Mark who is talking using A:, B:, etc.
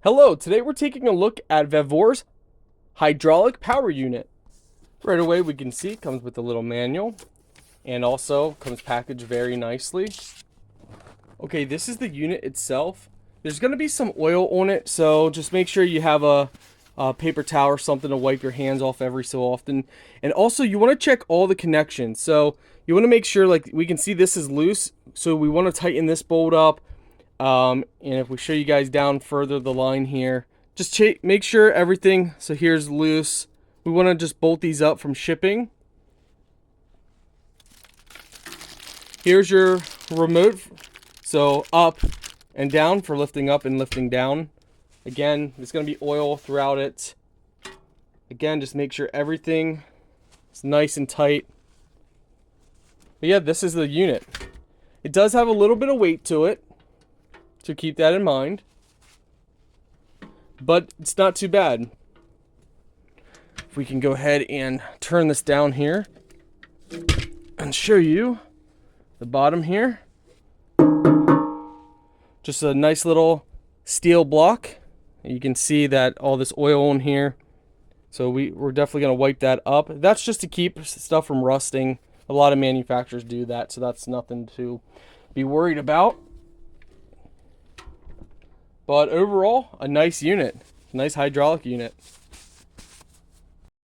A: Hello, today we're taking a look at VEVOR's hydraulic power unit. Right away we can see it comes with a little manual and also comes packaged very nicely. Okay, this is the unit itself. There's going to be some oil on it, so just make sure you have a paper towel or something to wipe your hands off every so often. And also you want to check all the connections. So you want to make sure, like we can see this is loose, so we want to tighten this bolt up. And if we show you guys down further the line here, just make sure everything, so here's loose. We want to just bolt these up from shipping. Here's your remote, so up and down for lifting up and lifting down. Again, there's going to be oil throughout it. Again, just make sure everything is nice and tight. But yeah, this is the unit. It does have a little bit of weight to it, so keep that in mind, but it's not too bad. If we can go ahead and turn this down here and show you the bottom here, just a nice little steel block. You can see that all this oil in here, so we're definitely going to wipe that up. That's just to keep stuff from rusting. A lot of manufacturers do that, so that's nothing to be worried about. But overall, a nice unit, nice hydraulic unit.